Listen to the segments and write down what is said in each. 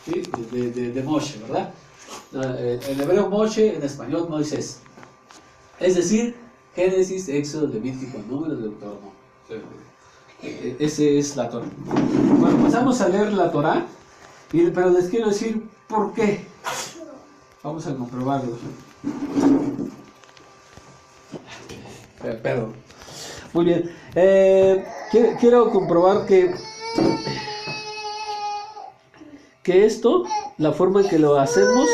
¿sí? de Moshe, ¿verdad? En hebreo Moshe, en español Moisés. Es decir, Génesis, Éxodo, Levítico, Números, Deuteronomio. Ese es la Torah. Bueno, pasamos a leer la Torah, pero les quiero decir por qué. Vamos a comprobarlo. Perdón. Muy bien. Quiero comprobar que esto, la forma en que lo hacemos,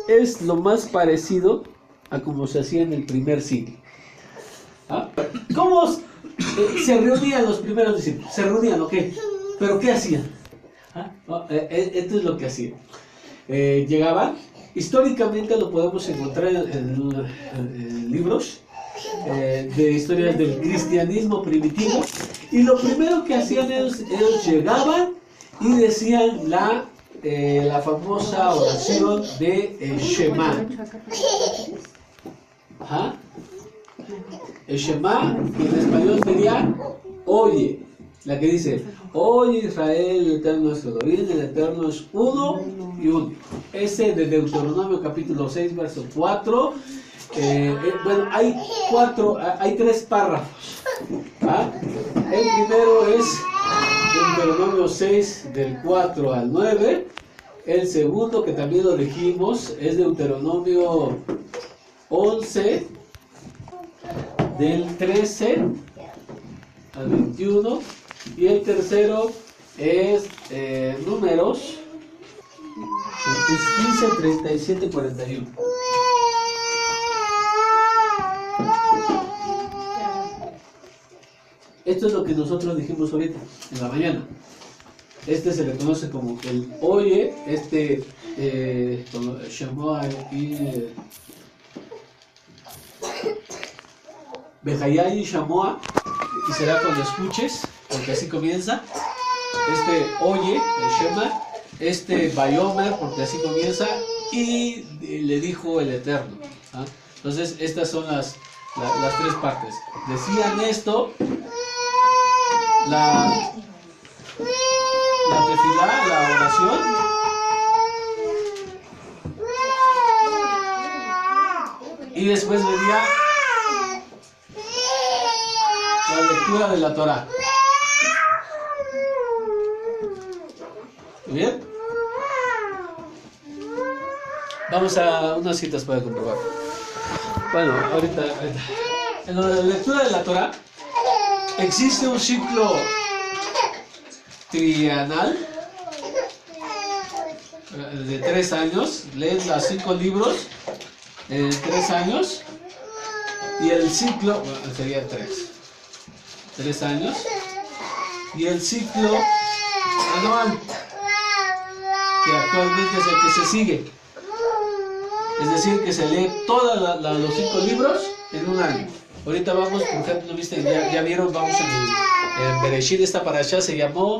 es lo más parecido a como se hacía en el primer siglo. ¿Ah? ¿Cómo se reunían los primeros discípulos? ¿Se reunían o qué? ¿Pero qué hacían? ¿Ah? Esto es lo que hacían. Llegaban, históricamente lo podemos encontrar en libros de historias del cristianismo primitivo, y lo primero que hacían ellos llegaban y decían la famosa oración de Shema. Ajá. El Shema, en español sería oye, la que dice: oye Israel, el Eterno es Elohim, el Eterno es uno y uno. Ese de Deuteronomio capítulo 6, verso 4. Bueno, hay tres párrafos. ¿Ah? El primero es Deuteronomio 6, del 4 al 9. El segundo, que también lo dijimos, es Deuteronomio 11, del 13 al 21. Y el tercero es Números, es 15, 37, 41. Esto es lo que nosotros dijimos ahorita, en la mañana. Este se le conoce como el oye, Shema y Bejayai y Shamoa, y será cuando escuches, porque así comienza. Oye, el Shema, Bayomer, porque así comienza, y le dijo el Eterno. ¿Ah? Entonces, estas son las tres partes. Decían esto, la tefilá, la oración, y después venía la lectura de la Torah. ¿Muy bien? Vamos a unas citas para comprobar. Bueno, ahorita. En la lectura de la Torah existe un ciclo trienal de 3 años. Lees los 5 libros en 3 años. Y el ciclo, bueno, sería 3 años. Y el ciclo anual, que actualmente es el que se sigue. Es decir, que se lee todos los 5 libros en un año. Ahorita vamos, por ejemplo, ¿viste? Ya vieron, vamos en Bereshit, esta parashá se llamó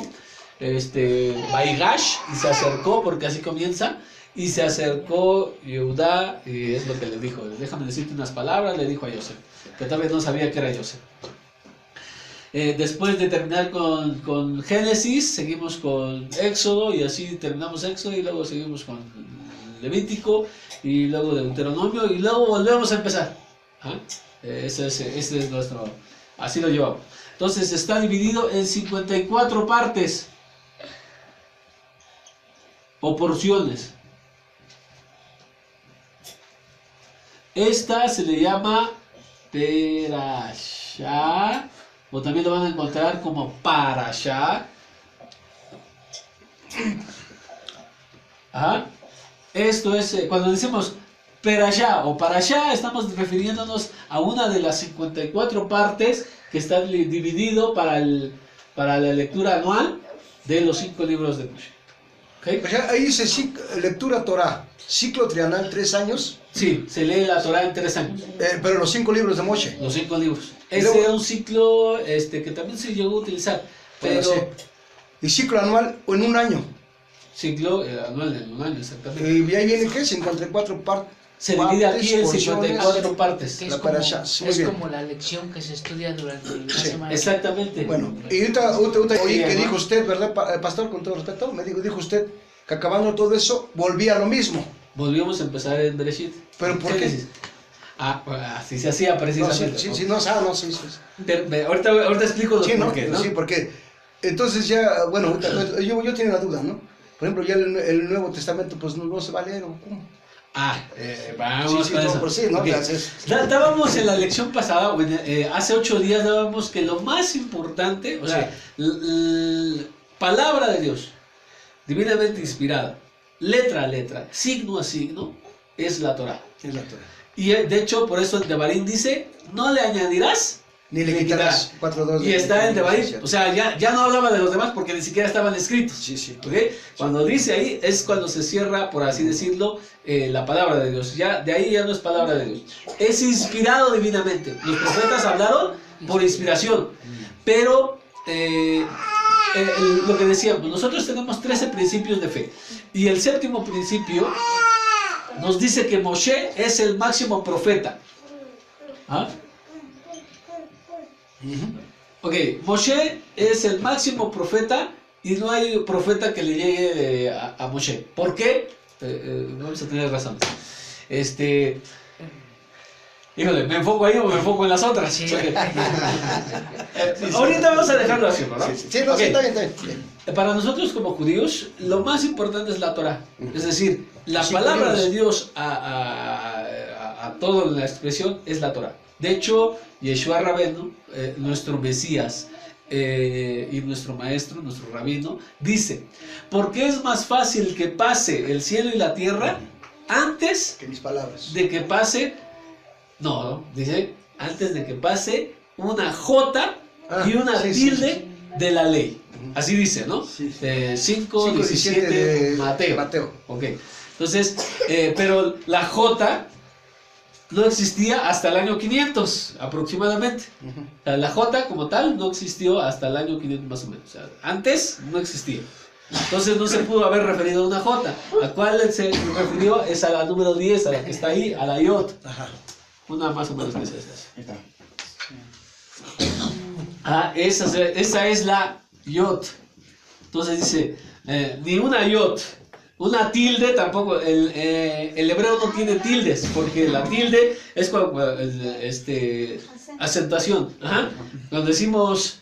Vaigash, y se acercó, porque así comienza, y se acercó Yehudá, y es lo que le dijo: déjame decirte unas palabras, le dijo a Yosef, que tal vez no sabía que era Yosef. Después de terminar con Génesis, seguimos con Éxodo, y así terminamos Éxodo, y luego seguimos con Levítico, y luego Deuteronomio, y luego volvemos a empezar. ¿Ah? Ese es nuestro, así lo llevamos. Entonces está dividido en 54 partes o porciones. Esta se le llama Perashá, o también lo van a encontrar como Parashá. Ajá. Esto es, cuando decimos Perashá o Parashá, estamos refiriéndonos a una de las 54 partes que está dividido para la lectura anual de los 5 libros de Moshe. ¿Okay? O sea, ahí dice lectura Torah, ciclo trienal 3 años. Sí, se lee la Torah en 3 años. Pero los 5 libros de Moshe. Los 5 libros. Ese era un ciclo que también se llegó a utilizar. Pero ¿y ciclo anual o en un año? Ciclo anual en un año, exactamente. ¿Y ahí viene qué? 54 partes. Se divide aquí en 54 partes. Es como la lección que se estudia durante la semana. Exactamente. Bueno, y ahorita oí que dijo usted, ¿verdad, pastor? Con todo respeto, dijo usted que acabando todo eso, volvía a lo mismo. Volvíamos a empezar en Bereshit. ¿Pero por qué? dices? Así se hacía precisamente. Ahorita explico los por qué, ¿no? Sí, porque entonces ya, bueno, yo tenía la duda, ¿no? Por ejemplo, ya el Nuevo Testamento, pues no se va a leer, ¿o cómo? Vamos con eso. Por sí, ¿no? Okay. Dábamos en la lección pasada, hace 8 días dábamos que lo más importante, o sea, palabra de Dios, divinamente inspirada, letra a letra, signo a signo, es la Torah. Es la Torah. Y de hecho, por eso el Devarim dice, no le añadirás ni le quitarás. 4:2. Y está en Devarim. O sea, ya no hablaba de los demás porque ni siquiera estaban escritos. Sí. ¿Okay? Cuando dice ahí, es cuando se cierra, por así decirlo, la palabra de Dios. Ya, de ahí ya no es palabra de Dios. Es inspirado divinamente. Los profetas hablaron por inspiración. Pero, lo que decíamos, nosotros tenemos 13 principios de fe. Y el 7º principio nos dice que Moshe es el máximo profeta. ¿Ah? Ok, Moshe es el máximo profeta y no hay profeta que le llegue a Moshe. ¿Por qué? Vamos a tener razón. Híjole, ¿me enfoco ahí o me enfoco en las otras? Sí. Okay. Ahorita vamos a dejarlo así, ¿no? Sí, okay. Está bien. Para nosotros como judíos, lo más importante es la Torah. Es decir, la palabra de Dios a toda la expresión es la Torah. De hecho, Yeshua Rabenu, nuestro Mesías y nuestro maestro, nuestro rabino, dice, porque es más fácil que pase el cielo y la tierra antes que mis palabras. De que pase, dice, antes de que pase una J y una tilde de la ley. Así dice, ¿no? 5:17 de Mateo. Ok. Entonces, pero la J no existía hasta el año 500 aproximadamente. La J como tal no existió hasta el año 500 más o menos. O sea, antes no existía. Entonces no se pudo haber referido a una J. ¿A cuál se refirió? Es a la número 10, a la que está ahí, a la Yod. Una más o menos que es esa. Esa es la Yod. Entonces dice, ni una Yod. Una tilde tampoco, el hebreo no tiene tildes, porque la tilde es acentuación. Cuando decimos,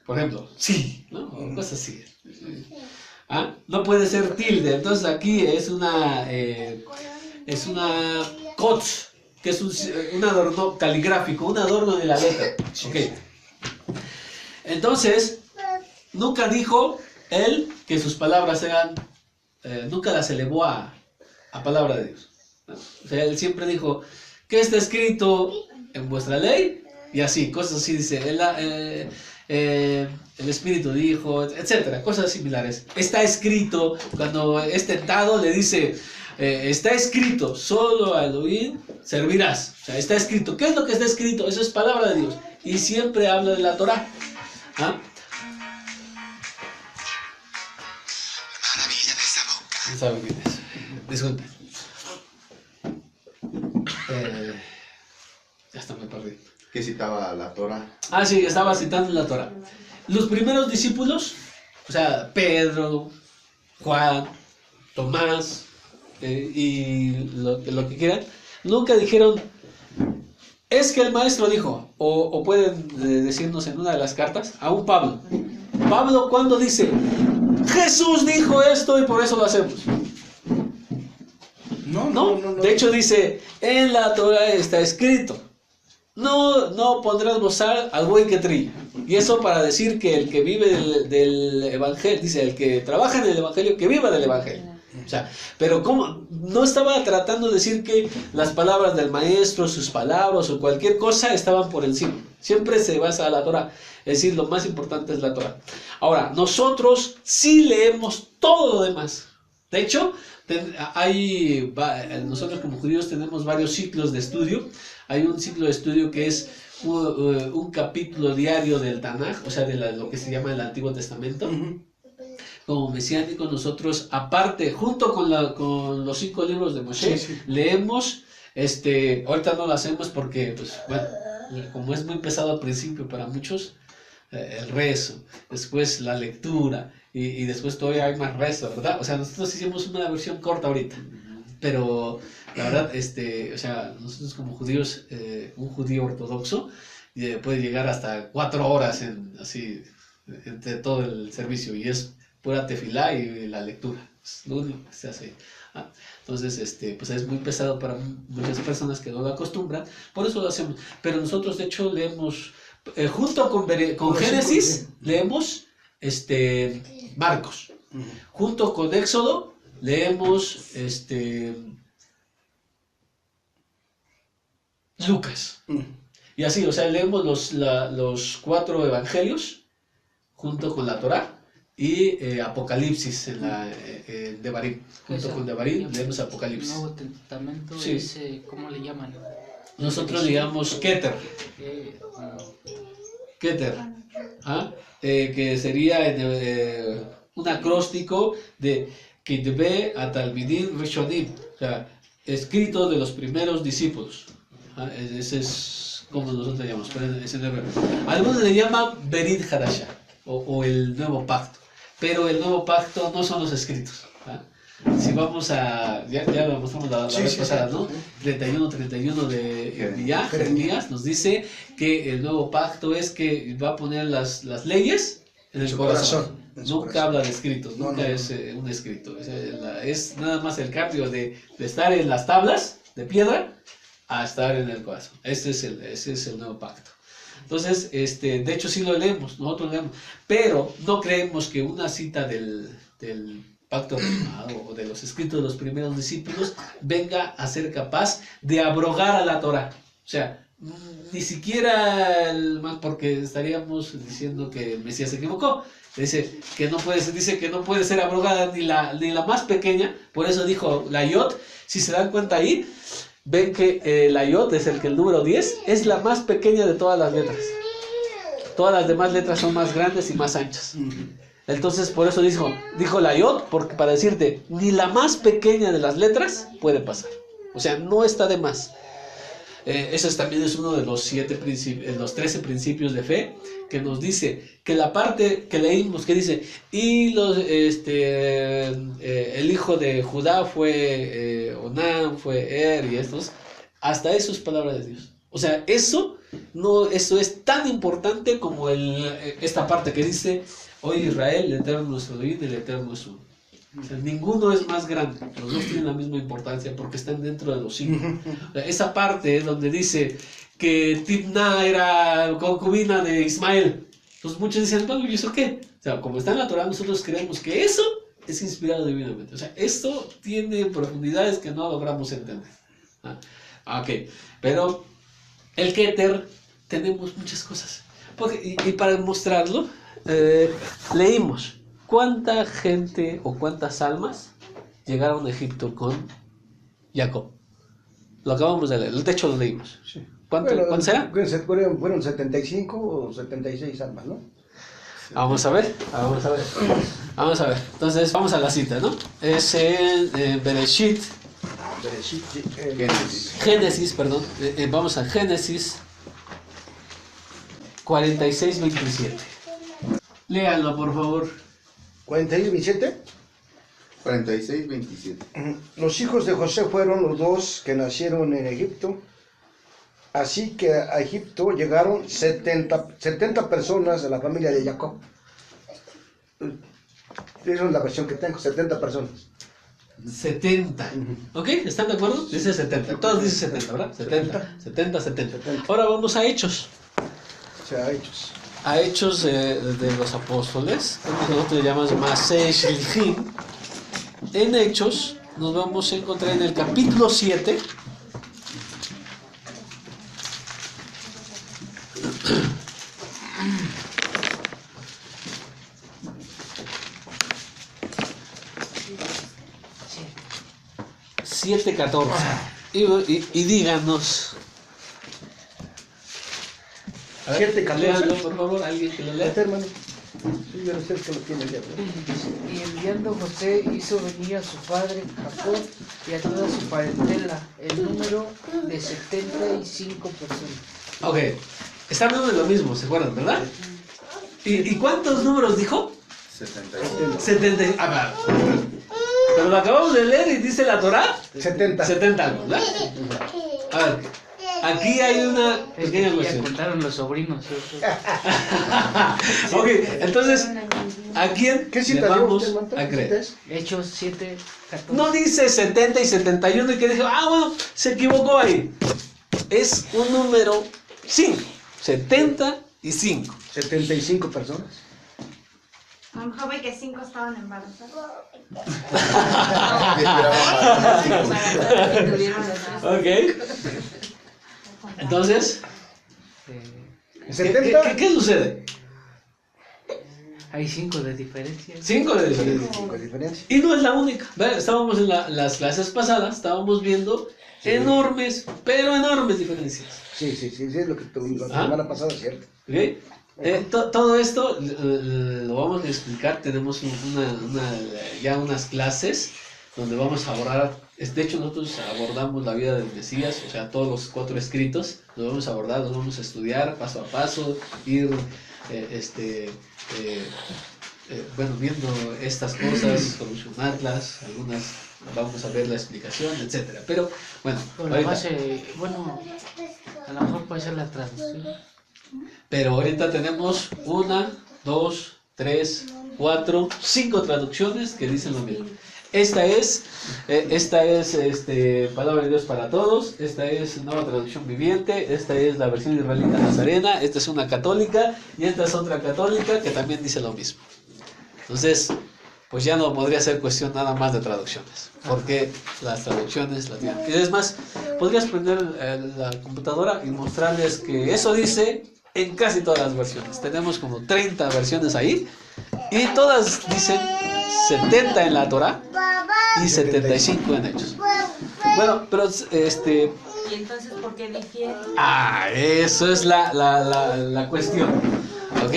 por ejemplo, sí, ¿no? O cosas así. No puede ser tilde, entonces aquí es una kotz, que es un adorno caligráfico, un adorno de la letra. Okay. Entonces, nunca dijo él que sus palabras eran... nunca las elevó a palabra de Dios, ¿no? O sea, él siempre dijo, ¿qué está escrito en vuestra ley? Y así, cosas así dice, el Espíritu dijo, etcétera, cosas similares. Está escrito, cuando es tentado le dice, está escrito, solo a Elohim servirás. O sea, está escrito. ¿Qué es lo que está escrito? Eso es palabra de Dios. Y siempre habla de la Torah. No sabe quién es. Disculpe. Ya está, me perdí. ¿Qué citaba la Torah? Sí, estaba citando la Torah. Los primeros discípulos, o sea, Pedro, Juan, Tomás y lo que quieran, nunca dijeron, es que el maestro dijo, o pueden decirnos en una de las cartas, a un Pablo. Pablo, cuando dice, Jesús dijo esto y por eso lo hacemos. No. De hecho dice, en la Torah está escrito, no pondrás bozal al buey que trilla. Y eso para decir que el que vive del evangelio, dice, el que trabaja en el evangelio, que viva del evangelio. O sea, pero ¿cómo? No estaba tratando de decir que las palabras del maestro, sus palabras o cualquier cosa estaban por encima. Siempre se basa a la Torah. Es decir, lo más importante es la Torah. Ahora, nosotros sí leemos todo lo demás. De hecho, nosotros como judíos tenemos varios ciclos de estudio. Hay un ciclo de estudio que es un capítulo diario del Tanaj, o sea, de lo que se llama el Antiguo Testamento. Como mesiánicos nosotros, aparte, junto con los 5 libros de Moshe, leemos, ahorita no lo hacemos porque, pues, bueno, como es muy pesado al principio para muchos, el rezo, después la lectura, y después todavía hay más resto, ¿verdad? O sea, nosotros hicimos una versión corta ahorita, pero la verdad, o sea, nosotros como judíos, un judío ortodoxo puede llegar hasta 4 horas así, entre todo el servicio, y es pura tefilá y la lectura, es lo único que se hace. Entonces, pues es muy pesado para muchas personas que no lo acostumbran, por eso lo hacemos. Pero nosotros, de hecho, leemos, junto con Génesis, leemos Marcos. Junto con Éxodo, leemos Lucas. Y así, o sea, leemos los 4 evangelios junto con la Torá. Y Apocalipsis en Devarim, junto con Devarim leemos Apocalipsis. El Nuevo Testamento Sí. es, ¿cómo le llaman? Nosotros le llamamos Keter, que sería un acróstico de Kitbe Atalmidim Rishonim, o sea, escrito de los primeros discípulos. Ese es como nosotros le llamamos, pero es en hebreo. Algunos le llaman Berit Hadasha, o el Nuevo Pacto. Pero el Nuevo Pacto no son los escritos. Si vamos a, ya lo mostramos la vez pasada, ¿no? 31 de Jeremías nos dice que el Nuevo Pacto es que va a poner las leyes en el corazón. Nunca habla de escritos, nunca es un escrito. Es nada más el cambio de estar en las tablas de piedra a estar en el corazón. Ese es el Nuevo Pacto. Entonces, de hecho sí lo leemos, nosotros leemos, pero no creemos que una cita del pacto firmado o de los escritos de los primeros discípulos venga a ser capaz de abrogar a la Torah. O sea, ni siquiera porque estaríamos diciendo que el Mesías se equivocó. Dice que no puede ser abrogada ni la más pequeña, por eso dijo la Yod. Si se dan cuenta ahí, ven que la Yod es el número 10 es la más pequeña de todas las letras. Todas las demás letras son más grandes y más anchas. Entonces, por eso dijo la Yod, porque para decirte, ni la más pequeña de las letras puede pasar. O sea, no está de más. Ese también es uno de los 13 principios de fe, que nos dice que la parte que leímos, que dice, y el hijo de Judá fue Onán, fue Er, y estos, hasta eso es palabra de Dios. O sea, eso es tan importante como esta parte que dice, hoy Israel, el Eterno nuestro Dios, el Eterno es uno. O sea, ninguno es más grande, los dos tienen la misma importancia porque están dentro de los 5. O sea, esa parte es donde dice que Timna era concubina de Ismael. Entonces muchos dicen, bueno, ¿y eso qué? O sea, como está en la Torah, nosotros creemos que eso es inspirado divinamente. O sea, esto tiene profundidades que no logramos entender. Ok, pero el Keter tenemos muchas cosas. Y para mostrarlo, leímos. ¿Cuánta gente o cuántas almas llegaron a Egipto con Jacob? Lo acabamos de leer, de hecho lo leímos. Sí. ¿Cuánto será? Fueron 75 o 76 almas, ¿no? Vamos a ver. Entonces, vamos a la cita, ¿no? Es en Bereshit. Génesis, perdón. Vamos a Génesis 46:27. Léanlo, por favor. 46:27. 46:27. Los hijos de José fueron los 2 que nacieron en Egipto. Así que a Egipto llegaron 70 personas de la familia de Jacob. Esa es la versión que tengo, 70 personas. 70. ¿Ok? ¿Están de acuerdo? Dice 70. Todos dicen 70, ¿verdad? 70. Ahora vamos a Hechos. O sea, hechos. A Hechos de los Apóstoles, que nosotros le llamamos Masei Shlichim. En Hechos nos vamos a encontrar en el capítulo 7. Sí. 7:14. Y díganos. 7:14. Léanlo, por favor, alguien que lo lea. Hermano. Sí, yo no sé que lo tiene ya. Y enviando José hizo venir a su padre Jacob y a toda su parentela, el número de 75 personas. Ok, está hablando de lo mismo, ¿se acuerdan, verdad? ¿Y cuántos números dijo? 75. 70. Pero lo acabamos de leer y dice la Torá 70. 70 algo, ¿verdad? A ver, aquí hay una Es que pequeña ya cuestión. contaron los sobrinos. Ok, entonces, ¿a quién ¿Qué le cita dio vamos usted, Manto? a ¿Qué creer? cita es? Hechos 7, 14. No dice 70 y 71 y que dijo, bueno, se equivocó ahí. Es un número 5, 70 y 5. 75 personas. A lo mejor ve que 5 estaban embarazados. Ok. Entonces, ¿qué 70. qué sucede? Hay 5 de diferencia. 5 de diferencia. 75 diferencia. Y no es la única. ¿Verdad? Estábamos en las clases pasadas, estábamos viendo enormes, pero enormes diferencias. Sí, es lo que la Ah. semana pasada, ¿cierto? ¿Ok? Todo esto lo vamos a explicar. Tenemos ya unas clases donde vamos a abordar. De hecho, nosotros abordamos la vida del Mesías, o sea, todos los 4 escritos. Los vamos a abordar, los vamos a estudiar paso a paso, ir bueno, viendo estas cosas, solucionarlas. Algunas vamos a ver la explicación, etcétera. Pero bueno, Con la ahorita. base, bueno, a lo mejor puede ser la traducción. Pero ahorita tenemos 1, 2, 3, 4, 5 traducciones que dicen lo mismo. Esta es Palabra de Dios para Todos. Esta es Nueva Traducción Viviente. Esta es la versión israelita nazarena. Esta es una católica. Y esta es otra católica que también dice lo mismo. Entonces, pues ya no podría ser cuestión nada más de traducciones. Porque las traducciones las tienen. Y es más, podrías prender la computadora y mostrarles que eso dice en casi todas las versiones. Tenemos como 30 versiones ahí. Y todas dicen 70 en la Torá y 75 en Hechos. Bueno, pero ¿Y entonces por qué difiere? eso es la cuestión. ¿Ok?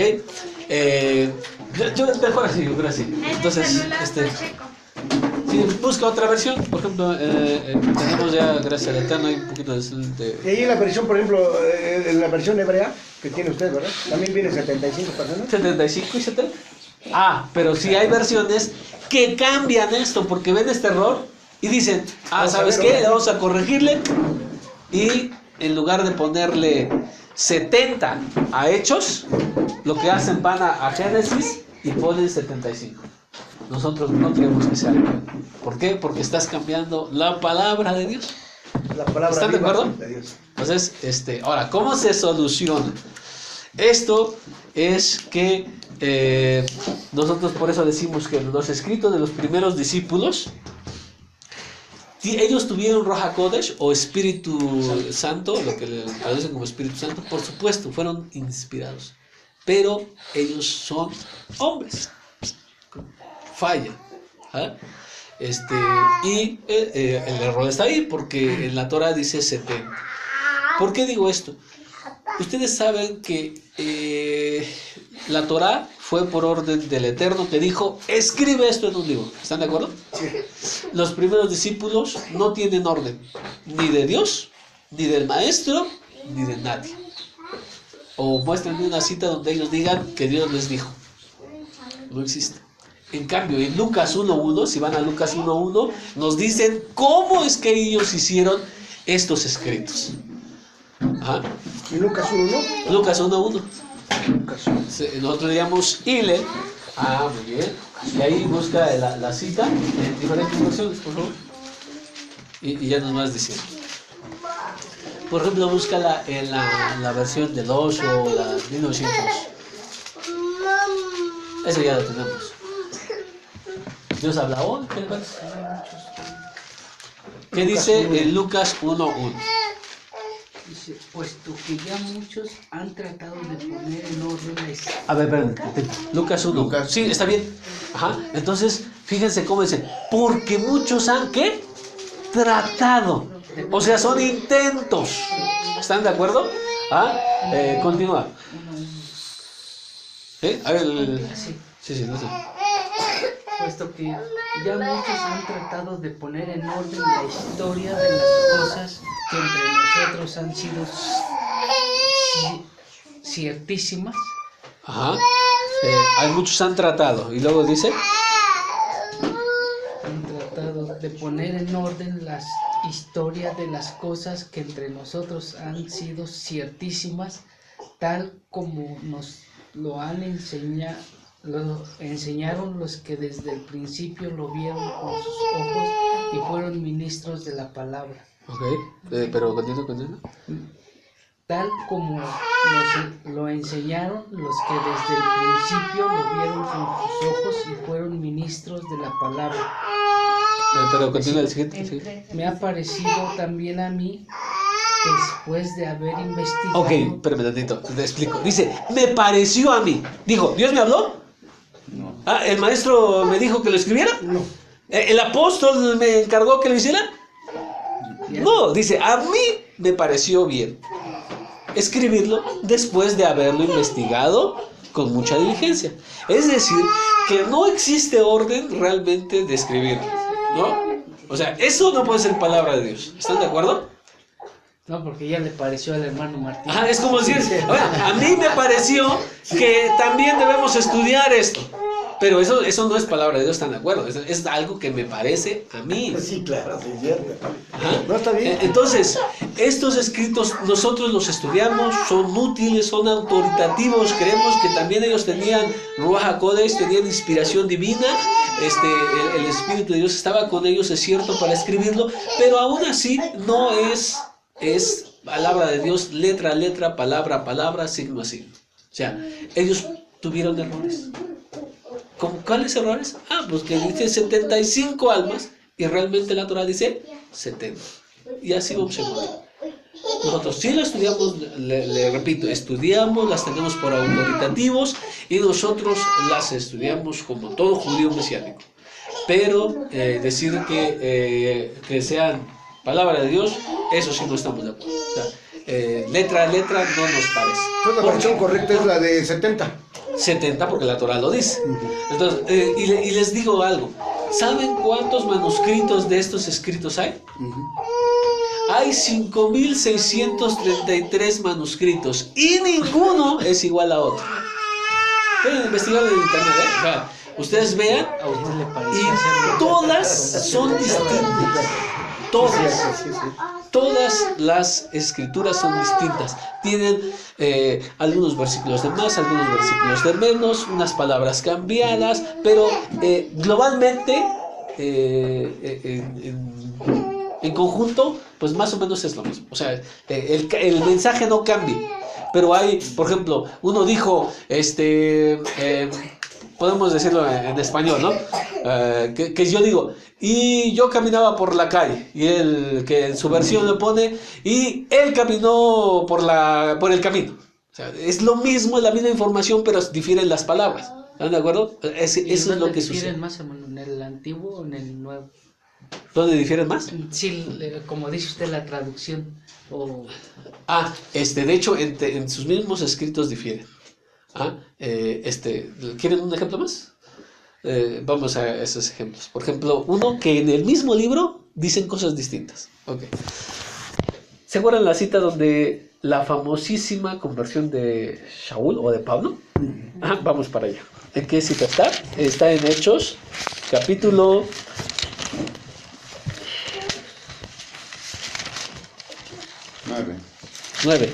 Yo mejor así, yo creo así. Entonces, si busca otra versión, por ejemplo, tenemos ya, gracias al Eterno, hay un poquito de... Y ahí en la versión, por ejemplo, en la versión hebrea que tiene usted, ¿verdad? También viene 75 personas. 75 y 70. Pero sí hay versiones que cambian esto porque ven este error y dicen, Vamos a ¿sabes ver, qué? ahora. Vamos a corregirle. Y en lugar de ponerle 70 a Hechos, lo que hacen van a Génesis y ponen 75. Nosotros no creemos que sea igual. ¿Por qué? Porque estás cambiando la palabra de Dios. La palabra ¿Están de viva acuerdo? de Dios. Entonces, ahora, ¿cómo se soluciona? Esto es que nosotros por eso decimos que los escritos de los primeros discípulos, ellos tuvieron Roja Kodesh o Espíritu Santo, lo que le traducen como Espíritu Santo, por supuesto, fueron inspirados, pero ellos son hombres, fallan. ¿Ah? Y el error está ahí porque en la Torah dice 70. ¿Por qué digo esto? Ustedes saben que la Torah fue por orden del Eterno que dijo, escribe esto en un libro. ¿Están de acuerdo? Los primeros discípulos no tienen orden, ni de Dios, ni del maestro, ni de nadie. O muéstrenme una cita donde ellos digan que Dios les dijo. No existe. En cambio, en Lucas 1.1, si van a Lucas 1.1, nos dicen cómo es que ellos hicieron estos escritos. Ajá. ¿Y Lucas 1, no? Lucas 1.1. Lucas 1. Nosotros diríamos Hillel. Muy bien. Y ahí busca la cita en diferentes versiones, por favor. Y ya nos vas diciendo. Por ejemplo, búscala en la versión del 8 o la 1900. Eso ya lo tenemos. Dios habla hoy, ¿qué le parece? ¿Qué dice en Lucas 1.1? Dice, puesto que ya muchos han tratado de poner en orden la historia. A ver, espérame. Lucas 1. Lucas. Sí, está bien. Ajá. Entonces, fíjense cómo dice. Porque muchos han, ¿qué? Tratado. O sea, son intentos. ¿Están de acuerdo? Continúa. A ver, sí, no sé. Puesto que ya muchos han tratado de poner en orden la historia de las cosas que entre nosotros han sido ciertísimas, Ajá. Hay muchos han tratado. Y luego dice, Han tratado de poner en orden las historias de las cosas que entre nosotros han sido ciertísimas, tal como nos lo han lo enseñaron los que desde el principio lo vieron con sus ojos y fueron ministros de la palabra. ok, pero continúa. Tal como nos lo enseñaron los que desde el principio lo vieron con sus ojos y fueron ministros de la palabra. Pero continúa el siguiente. Me ha parecido también a mí, después de haber investigado... Ok, espérame tantito, te explico. Dice, me pareció a mí. Dijo, ¿Dios me habló? No. Ah, ¿el maestro me dijo que lo escribiera? No. ¿El apóstol me encargó que lo hiciera? No, dice, a mí me pareció bien escribirlo después de haberlo investigado con mucha diligencia. Es decir, que no existe orden realmente de escribir, ¿no? O sea, eso no puede ser palabra de Dios. ¿Están de acuerdo? No, porque ya le pareció al hermano Martín. Ajá, es como decir, a mí me pareció que también debemos estudiar esto. Pero eso no es palabra de Dios, ¿están de acuerdo? Es algo que me parece a mí. Sí, claro, sí, es cierto. Ajá. No, está bien. Entonces, estos escritos nosotros los estudiamos, son útiles, son autoritativos, creemos que también ellos tenían Ruach HaKodesh, tenían inspiración divina, el Espíritu de Dios estaba con ellos, es cierto, para escribirlo, pero aún así no es palabra de Dios, letra a letra, palabra a palabra, signo a signo. O sea, ellos tuvieron errores. ¿Cuáles errores? Pues que dice 75 almas y realmente la Torah dice 70. Y así vamos a encontrar. Nosotros sí las estudiamos, le repito, estudiamos, las tenemos por autoritativos y nosotros las estudiamos como todo judío mesiánico. Pero decir que sean palabra de Dios, eso sí no estamos de acuerdo. O sea, letra a letra no nos parece. Entonces la versión correcta es la de 70. 70 porque la Torah lo dice. Entonces, y les digo algo. ¿Saben cuántos manuscritos de estos escritos hay? Hay 5.633 manuscritos y ninguno es igual a otro. Pueden investigarlo en internet, ¿eh? O sea, ustedes vean A usted le y pareció hacerlo. todas son distintas. Todas las escrituras son distintas. Tienen algunos versículos de más, algunos versículos de menos, unas palabras cambiadas, pero globalmente, en conjunto, pues más o menos es lo mismo. O sea, el mensaje no cambia. Pero hay, por ejemplo, uno dijo, podemos decirlo en español, ¿no? Que yo digo, y yo caminaba por la calle, y él, que en su versión lo pone, y él caminó por el camino. O sea, es lo mismo, es la misma información, pero difieren las palabras. ¿Están de acuerdo? Eso es lo que sucede. ¿Difieren más en el antiguo o en el nuevo? ¿Dónde difieren más? Sí, como dice usted, la traducción. De hecho, en sus mismos escritos difieren. ¿Quieren un ejemplo más? Vamos a esos ejemplos. Por ejemplo, uno que en el mismo libro dicen cosas distintas. Okay. ¿Se acuerdan la cita donde la famosísima conversión de Shaul o de Pablo? Vamos para allá. ¿En qué cita está? Está en Hechos, capítulo 9.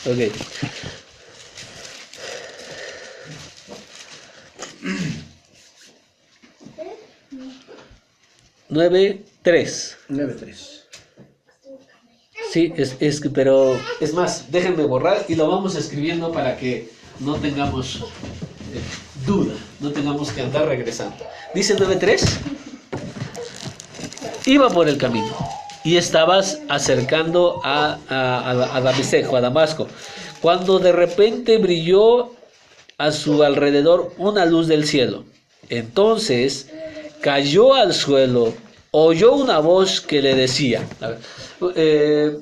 Ok. 9:3. 9:3. Sí, pero es más, déjenme borrar y lo vamos escribiendo para que no tengamos duda, no tengamos que andar regresando. Dice 9:3. Iba por el camino y estabas acercando a Damasco, cuando de repente brilló a su alrededor una luz del cielo. Entonces cayó al suelo, oyó una voz que le decía, a ver,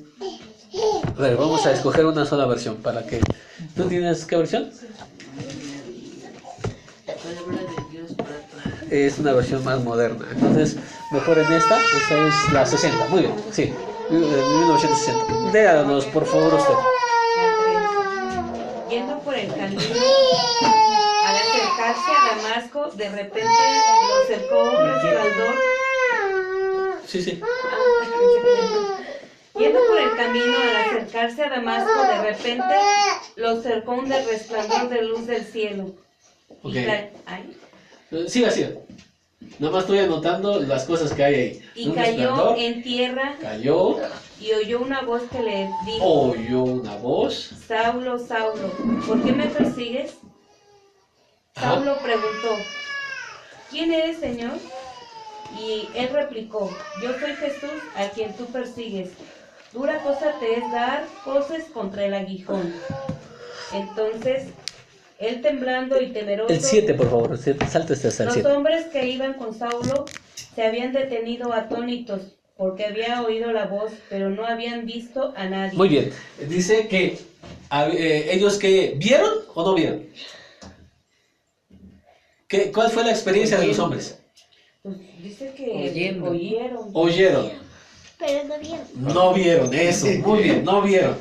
vamos a escoger una sola versión para que... ¿Tú tienes qué versión? Es una versión más moderna, entonces mejor en esta es la 60, muy bien, sí, 1960. Léanos, por favor, usted. Yendo por el camino, al hacer Damasco, de repente lo cercó un resplandor. Sí, sí. Yendo por el camino, al acercarse a Damasco, de repente lo cercó un resplandor de luz del cielo. Ok. Ay. Siga, siga. Nada más estoy anotando las cosas que hay ahí. Y Un cayó resplandor, en tierra cayó, y oyó una voz que le dijo: oyó una voz. Saulo, Saulo, ¿por qué me persigues? Ajá. Saulo preguntó: ¿quién eres, Señor? Y él replicó: yo soy Jesús, a quien tú persigues. Dura cosa te es dar coces contra el aguijón. Entonces, él temblando y temeroso, El 7, por favor, sáltese hasta el los 7. hombres que iban con Saulo se habían detenido atónitos, porque había oído la voz, pero no habían visto a nadie. Muy bien. Dice que ellos que vieron o no vieron. ¿Cuál fue la experiencia de los hombres? Pues dice que Oyendo. Oyeron. Pero no vieron. No vieron, eso, muy bien, no vieron.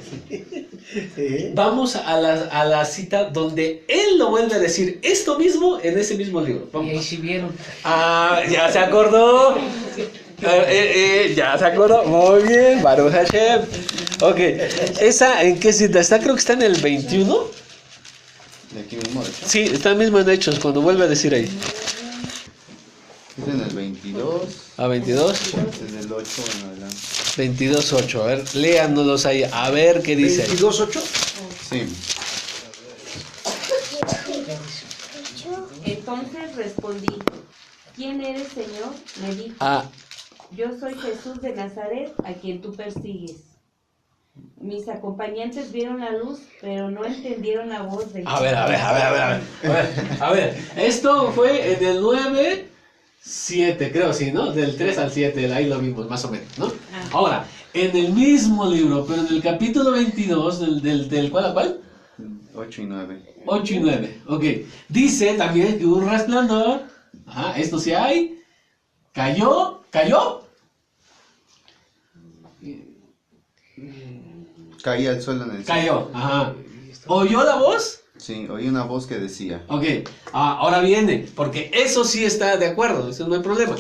Vamos a la cita donde él lo vuelve a decir esto mismo en ese mismo libro. Y ahí Vamos. sí vieron. Ah, ya se acordó. Ya se acordó. Muy bien, Baruch Hashem. Ok, ¿esa en qué cita está? Creo que está en el 21. De aquí mismo, de hecho. Sí, está mismo en Hechos, cuando vuelve a decir ahí. Es en el 22, A 22. desde el 8 en adelante. 22.8. A ver, léanos ahí. A ver qué dice ahí. 22:8. Sí. Entonces respondí: ¿quién eres, Señor? Me dijo: Ah, yo soy Jesús de Nazaret, a quien tú persigues. Mis acompañantes vieron la luz, pero no entendieron la voz del a ver. A ver, esto fue en el 9:7, creo, sí, ¿no? Del 3 al 7, ahí lo vimos, más o menos, ¿no? Ah. Ahora, en el mismo libro, pero en el capítulo 22, del ¿cuál a cuál? 8 y 9. 8 y 9, ok. Dice también que hubo un resplandor. Ajá, esto sí hay. Cayó. Caí al suelo en el cielo. Cayó, ajá. ¿Oyó la voz? Sí, oí una voz que decía. Ok, ahora viene, porque eso sí está de acuerdo, eso no hay problema.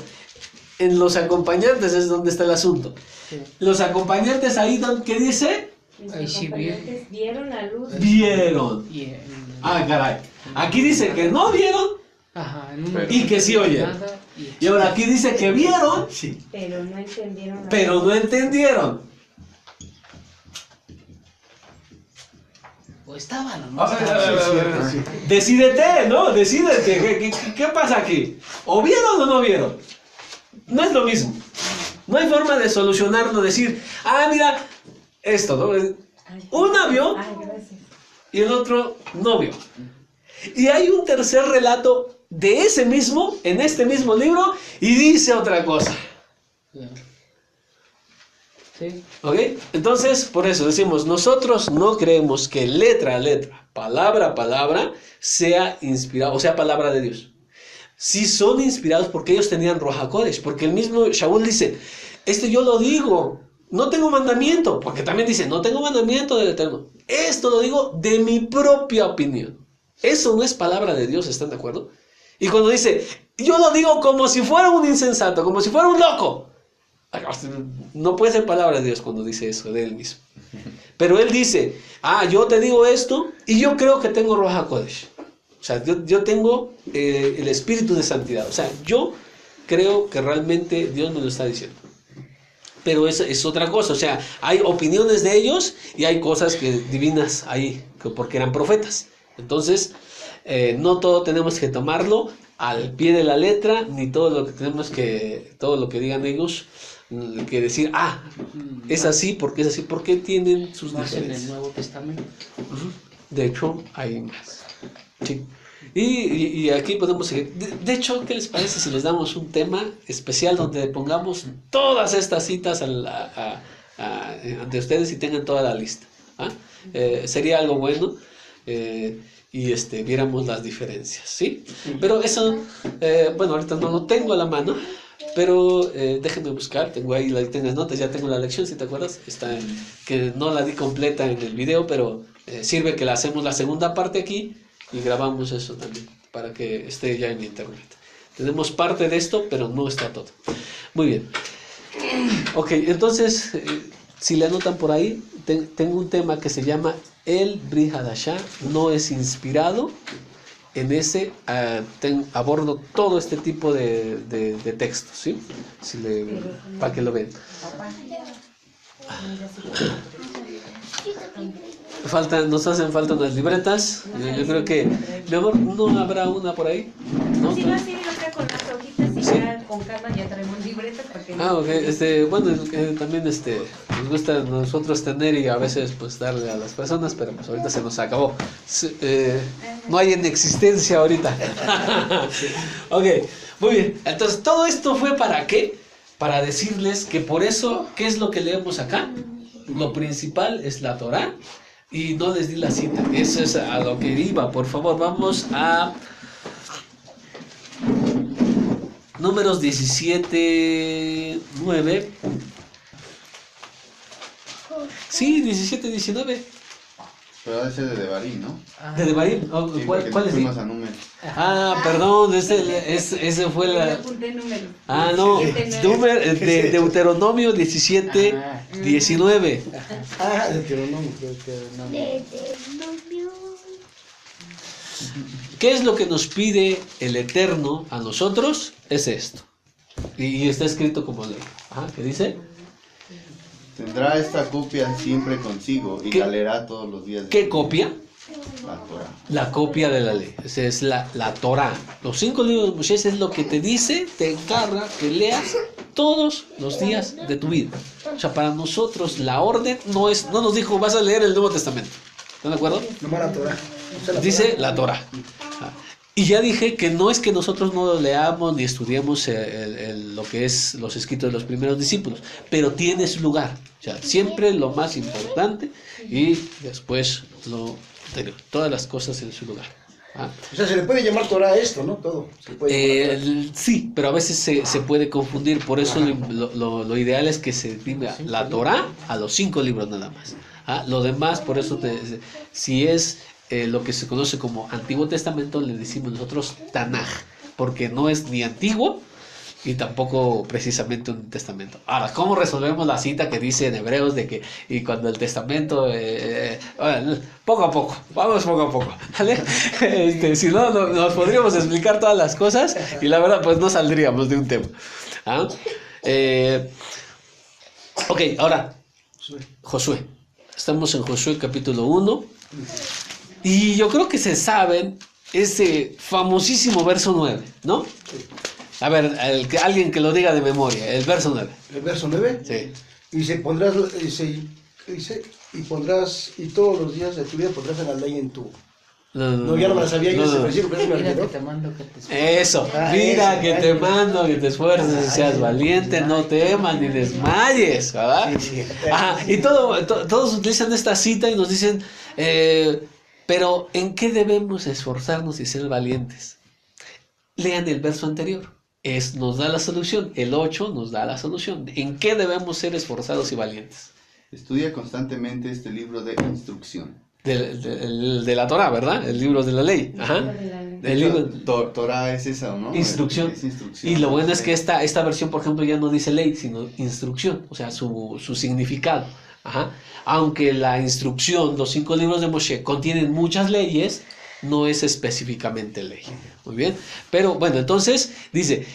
En los acompañantes es donde está el asunto. Sí. Los acompañantes ahí, ¿qué dice? Mis Ahí sí acompañantes vieron la luz. Vieron. Y Ah, caray. Aquí dice que no vieron ajá, en un Pero- y que sí oyeron. nada, Y ahora aquí dice que vieron, Pero no entendieron la pero voz. no entendieron. o estaban o no A ver, estaban. Decídete, ¿no? Decídete. ¿Qué pasa aquí? ¿O vieron o no vieron? No es lo mismo. No hay forma de solucionarlo, decir, mira, esto, ¿no? Una vio Ay, gracias. y el otro no vio. Y hay un tercer relato de ese mismo, en este mismo libro, y dice otra cosa. Sí. ¿Ok? Entonces, por eso decimos, nosotros no creemos que letra a letra, palabra a palabra, sea inspirado, o sea, palabra de Dios. Sí son inspirados porque ellos tenían Ruach HaKodesh, porque el mismo Shaul dice, yo lo digo, no tengo mandamiento, porque también dice, no tengo mandamiento del Eterno. Esto lo digo de mi propia opinión. Eso no es palabra de Dios, ¿están de acuerdo? Y cuando dice, yo lo digo como si fuera un insensato, como si fuera un loco. No puede ser palabra de Dios cuando dice eso de él mismo. Pero él dice, yo te digo esto y yo creo que tengo Ruach HaKodesh. O sea, yo tengo el espíritu de santidad. O sea, yo creo que realmente Dios me lo está diciendo. Pero es otra cosa. O sea, hay opiniones de ellos y hay cosas divinas ahí, porque eran profetas. Entonces, no todo tenemos que tomarlo al pie de la letra, ni todo lo que digan ellos, que decir, es así, porque tienen sus Más en el diferencias. Nuevo Testamento. De hecho, hay más. Sí. Y aquí podemos seguir. De hecho, ¿qué les parece si les damos un tema especial donde pongamos todas estas citas ante ustedes y tengan toda la lista? Sería algo bueno. Y viéramos las diferencias, ¿sí? Pero eso, bueno, ahorita no lo tengo a la mano, pero déjenme buscar, tengo ahí las notas, ya tengo la lección, si te acuerdas, que no la di completa en el video, pero sirve que la hacemos la segunda parte aquí y grabamos eso también. para que esté ya en internet. Tenemos parte de esto, pero no está todo. Muy bien. Ok, entonces, si le anotan por ahí, tengo un tema que se llama el Brit Hadashah, no es inspirado. En ese abordo todo este tipo de textos, ¿sí? Para que lo vean. Nos hacen falta unas libretas. Yo creo que, mi amor, ¿no habrá una por ahí? ¿No? Sí, va a ser acá con las hojitas y Sí. ya con calma ya traemos libretas para que Ok, bueno, también nos gusta nosotros tener y a veces pues darle a las personas, pero pues ahorita se nos acabó. No hay en existencia ahorita. Ok, muy bien. Entonces, ¿todo esto fue para qué? Para decirles que por eso, ¿qué es lo que leemos acá? Lo principal es la Torá y no les di la cita. Eso es a lo que iba. Por favor, vamos a Números 17, 9. Sí, 17, 19. Pero debe ser de Devarim, ¿no? ¿De Devarim? Sí, ¿Cuál porque es? fuimos a números. Perdón, ese fue le la... apunté número. No, 17, de Deuteronomio 17, 19. Deuteronomio. ¿Qué es lo que nos pide el Eterno a nosotros? Es esto. Y está escrito como ley. ¿Qué dice? Tendrá esta copia siempre consigo y ¿Qué? la leerá todos los días. ¿Qué copia? La Torah. La copia de la ley. Esa es la Torah. Los 5 libros de Moisés es lo que te dice, te encarga que leas todos los días de tu vida. O sea, para nosotros la orden no nos dijo vas a leer el Nuevo Testamento. ¿Están de acuerdo? Nomás la Torah. Dice la Torah. Y ya dije que no es que nosotros no lo leamos ni estudiemos lo que es los escritos de los primeros discípulos, pero tiene su lugar. O sea, siempre lo más importante y después lo anterior. Todas las cosas en su lugar. O sea, se le puede llamar Torah a esto, ¿no? Todo. Se le puede llamar Sí, pero a veces se puede confundir. Por eso lo ideal es que se diga la Torah a los 5 libros nada más. Lo demás, por eso, si es lo que se conoce como Antiguo Testamento, le decimos nosotros Tanaj, porque no es ni antiguo y tampoco precisamente un testamento. Ahora, ¿cómo resolvemos la cita que dice en Hebreos de que y cuando el testamento poco a poco, vamos poco a poco, ¿vale? Si no, nos podríamos explicar todas las cosas y la verdad pues no saldríamos de un tema. Ok, ahora Josué. Estamos en Josué capítulo 1 y yo creo que se saben ese famosísimo verso 9, ¿no? A ver, alguien que lo diga de memoria, el verso 9. ¿El verso 9? Sí. Y pondrás, y todos los días de tu vida pondrás en la ley en tu... No, ya no me la sabía yo ese versículo, pero me Mira que olvidó. te mando que te esfuerces. Eso, mira que te mando, que te esfuerces, seas valiente, no temas ni desmayes, ¿verdad? Y todos utilizan esta cita y nos dicen, pero ¿en qué debemos esforzarnos y ser valientes? Lean el verso anterior, nos da la solución, el 8 nos da la solución. ¿En qué debemos ser esforzados y valientes? Estudia constantemente este libro de instrucción. De la Torah, ¿verdad? El libro de la ley. El libro... Torah es esa, ¿no? Instrucción. Es instrucción. Y lo bueno es que esta versión, por ejemplo, ya no dice ley, sino instrucción, o sea, su significado. Aunque la instrucción, los 5 libros de Moshe, contienen muchas leyes, no es específicamente ley. Muy bien. Pero bueno, entonces dice,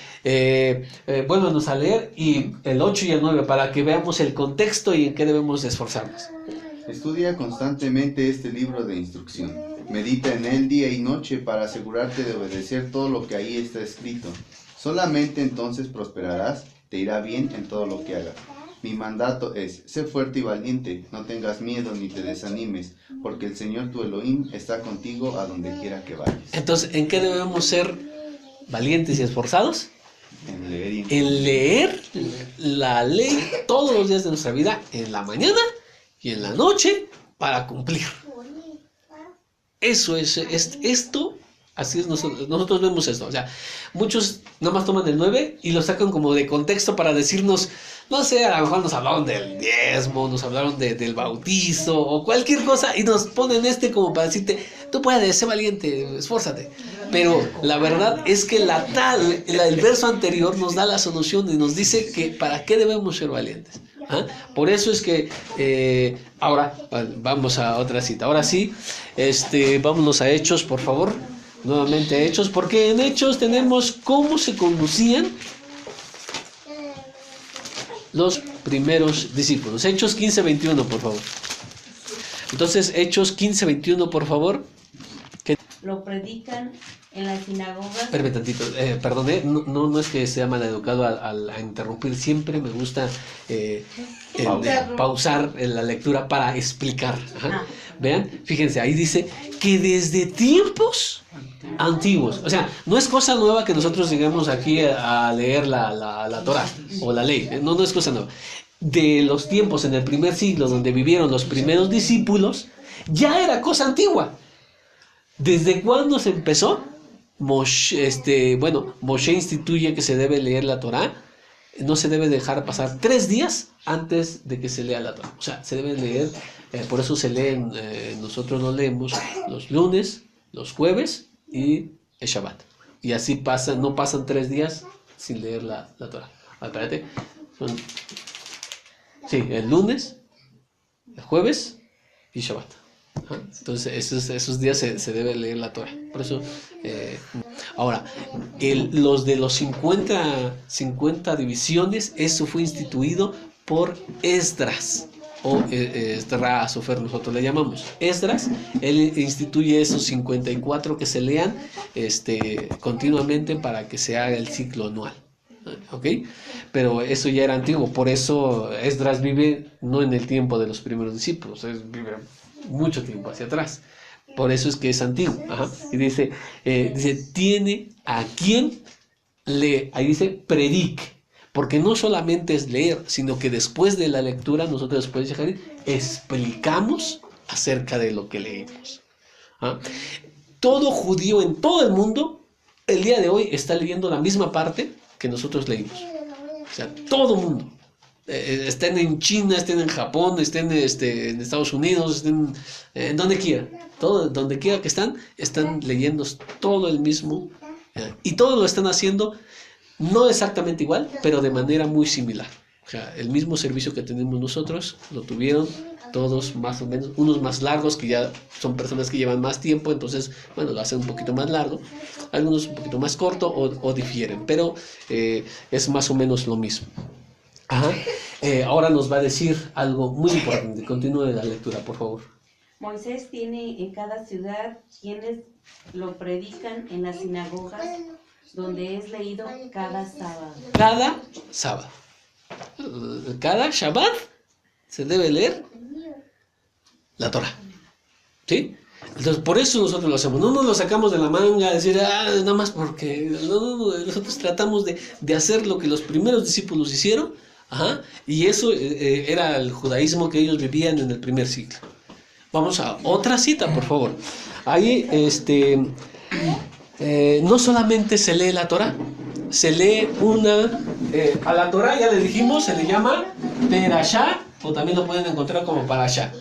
vuélvanos a leer y el 8 y el 9 para que veamos el contexto y en qué debemos esforzarnos. Estudia constantemente este libro de instrucción. Medita en él día y noche para asegurarte de obedecer todo lo que ahí está escrito. Solamente entonces prosperarás, te irá bien en todo lo que hagas. Mi mandato es, sé fuerte y valiente, no tengas miedo ni te desanimes, porque el Señor tu Elohim está contigo a donde quiera que vayas. Entonces, ¿en qué debemos ser valientes y esforzados? En leer y En leer la ley todos los días de nuestra vida, en la mañana y en la noche, para cumplir. Eso es esto, Así es, nosotros vemos esto. O sea, muchos nada más toman el 9 y lo sacan como de contexto para decirnos, no sé, a lo mejor nos hablaron del diezmo, nos hablaron del bautizo o cualquier cosa y nos ponen como para decirte, tú puedes, sé valiente, esfuérzate. Pero la verdad es que el verso anterior nos da la solución y nos dice que para qué debemos ser valientes. ¿Ah? Por eso es que ahora vamos a otra cita. Ahora sí, vámonos a Hechos, por favor. Nuevamente a Hechos, porque en Hechos tenemos cómo se conducían los primeros discípulos. Hechos 15:21, por favor. Entonces, Hechos 15:21, por favor. Lo predican en las sinagogas. Espérame tantito, perdone, no es que sea maleducado a interrumpir, siempre me gusta pausar en la lectura para explicar. Ajá. Vean, fíjense, ahí dice que desde tiempos antiguos, o sea, no es cosa nueva que nosotros lleguemos aquí a leer la Torah o la ley, no es cosa nueva. De los tiempos en el primer siglo donde vivieron los primeros discípulos, ya era cosa antigua. ¿Desde cuándo se empezó? Moshe instituye que se debe leer la Torah. No se debe dejar pasar 3 días antes de que se lea la Torah. O sea, se debe leer, por eso se leen, nosotros lo leemos los lunes, los jueves y el Shabbat. Y así no pasan 3 días sin leer la Torah. Espérate. Sí, el lunes, el jueves y Shabbat. Entonces esos días se debe leer la Torah. Por eso, ahora, los de los 50 divisiones, eso fue instituido por Esdras, o Esdras, nosotros le llamamos. Esdras, él instituye esos 54 que se lean continuamente para que se haga el ciclo anual. ¿Ok? Pero eso ya era antiguo, por eso Esdras vive no en el tiempo de los primeros discípulos, vive mucho tiempo hacia atrás. Por eso es que es antiguo. Ajá. Y dice, tiene a quien lee. Ahí dice, predique. Porque no solamente es leer, sino que después de la lectura, nosotros después de Shaharit, explicamos acerca de lo que leemos. ¿Ah? Todo judío en todo el mundo, el día de hoy, está leyendo la misma parte que nosotros leímos. O sea, todo el mundo. Estén en China, estén en Japón, estén en Estados Unidos, estén en donde quiera. Donde quiera que están leyendo todo el mismo. Y todo lo están haciendo no exactamente igual, pero de manera muy similar. O sea, el mismo servicio que tenemos nosotros, lo tuvieron todos más o menos, unos más largos, que ya son personas que llevan más tiempo, entonces, bueno, lo hacen un poquito más largo, algunos un poquito más corto o difieren, pero es más o menos lo mismo. Ajá. Ahora nos va a decir algo muy importante. Continúe la lectura, por favor. Moisés tiene en cada ciudad quienes lo predican en las sinagogas, donde es leído cada sábado. Cada sábado. Cada Shabbat se debe leer la Torah. ¿Sí? Entonces, por eso nosotros lo hacemos. No nos lo sacamos de la manga, decir, nada más porque. No, nosotros tratamos de hacer lo que los primeros discípulos hicieron. Ajá, y eso era el judaísmo que ellos vivían en el primer siglo. Vamos a otra cita, por favor. Ahí, no solamente se lee la Torah, se lee a la Torah, ya le dijimos, se le llama Perashá, o también lo pueden encontrar como Parashá.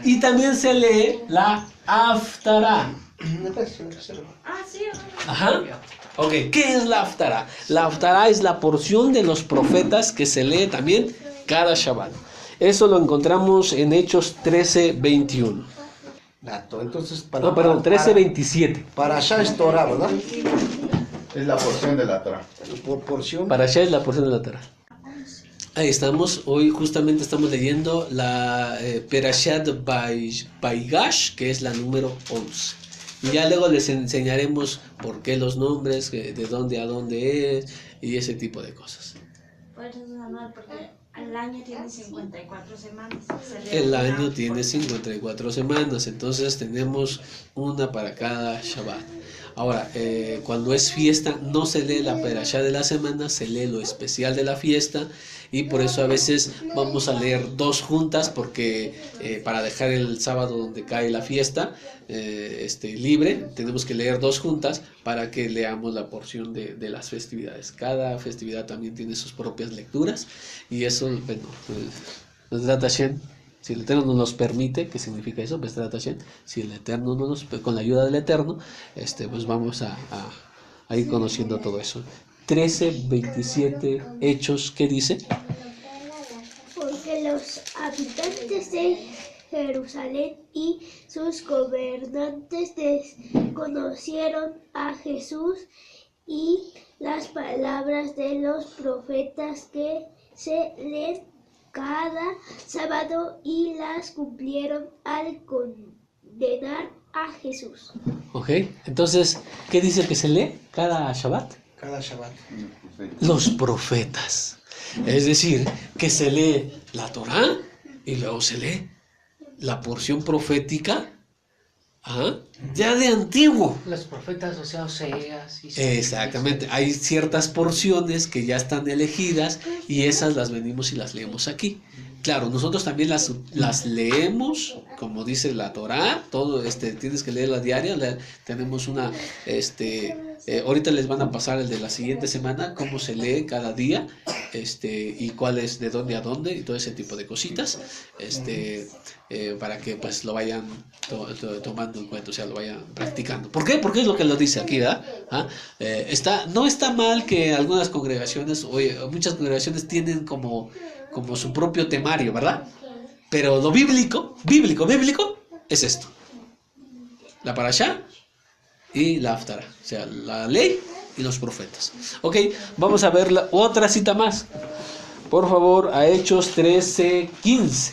Y también se lee la Haftará. Ajá. Ok, ¿qué es la Haftará? La Haftará es la porción de los profetas que se lee también cada Shabbat. Eso lo encontramos en Hechos 13:21. Entonces, 13:27. Para allá es Torah, ¿verdad? Es la porción de la Torah. Por porción. Para allá es la porción de la Torah. Ahí estamos, hoy justamente estamos leyendo la Perashat Baigash, que es la número 11. Y ya luego les enseñaremos por qué los nombres, de dónde a dónde es, y ese tipo de cosas. Pues es anual porque el año tiene 54 semanas. El año tiene 54 semanas, entonces tenemos una para cada Shabbat. Ahora, cuando es fiesta, no se lee la perashá de la semana, se lee lo especial de la fiesta, y por eso a veces vamos a leer 2 juntas porque para dejar el sábado donde cae la fiesta libre, tenemos que leer 2 juntas para que leamos la porción de las festividades. Cada festividad también tiene sus propias lecturas y eso, bueno, Bezrat Hashem, si el Eterno nos los permite, ¿qué significa eso? Bezrat Hashem, si el Eterno con la ayuda del Eterno, pues vamos a ir conociendo todo eso. 13:27 Hechos, ¿qué dice? Porque los habitantes de Jerusalén y sus gobernantes conocieron a Jesús y las palabras de los profetas que se leen cada sábado y las cumplieron al condenar a Jesús. Ok, entonces, ¿qué dice que se lee cada Shabbat? Cada Shabbat. Los profetas. Es decir, que se lee la Torá y luego se lee la porción profética ya de antiguo. Los profetas, o sea, Oseas. Exactamente, hay ciertas porciones que ya están elegidas y esas las venimos y las leemos aquí. Claro, nosotros también las leemos, como dice la Torá, todo, tienes que leerla diaria, tenemos una, ahorita les van a pasar el de la siguiente semana, cómo se lee cada día, y cuál es de dónde a dónde, y todo ese tipo de cositas, para que pues lo vayan tomando en cuenta, o sea, lo vayan practicando. ¿Por qué? Porque es lo que lo dice aquí, ¿verdad? No está mal que algunas congregaciones, muchas congregaciones tienen como su propio temario, ¿verdad? Pero lo bíblico es esto: la parashá y la haftará, o sea, la ley y los profetas. Ok, vamos a ver otra cita más. Por favor, a Hechos 13:15.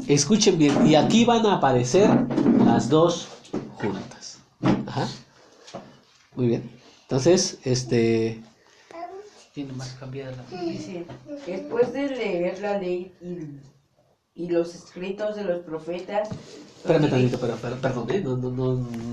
Escuchen bien, y aquí van a aparecer las 2 juntas. Ajá. Muy bien. Entonces, Tiene más cambiada la Dice, después de leer la ley y los escritos de los profetas... Espérame tantito, perdón,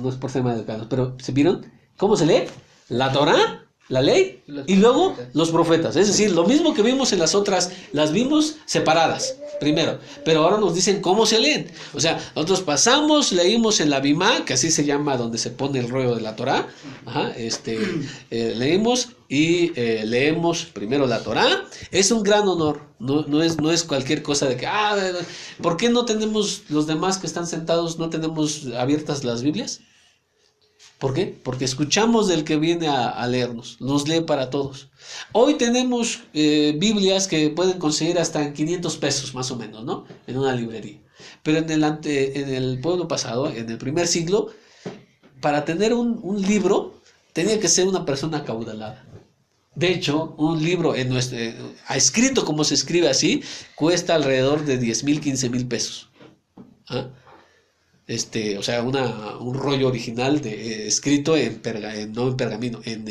no es por ser mal educados, pero ¿se vieron cómo se lee? La Torá, la ley y luego los profetas. Es decir, lo mismo que vimos en las otras, las vimos separadas primero, pero ahora nos dicen cómo se leen. O sea, nosotros leímos en la Bimá, que así se llama donde se pone el rollo de la Torá. Leímos y leemos primero la Torá. Es un gran honor, no es cualquier cosa de que, ¿por qué no tenemos los demás que están sentados, no tenemos abiertas las Biblias? ¿Por qué? Porque escuchamos del que viene a leernos, nos lee para todos. Hoy tenemos Biblias que pueden conseguir hasta en 500 pesos más o menos, ¿no? En una librería. Pero en el pueblo pasado, en el primer siglo, para tener un libro tenía que ser una persona acaudalada. De hecho, un libro escrito como se escribe así, cuesta alrededor de 10,000, 15,000 pesos. O sea, un rollo original escrito no en pergamino, en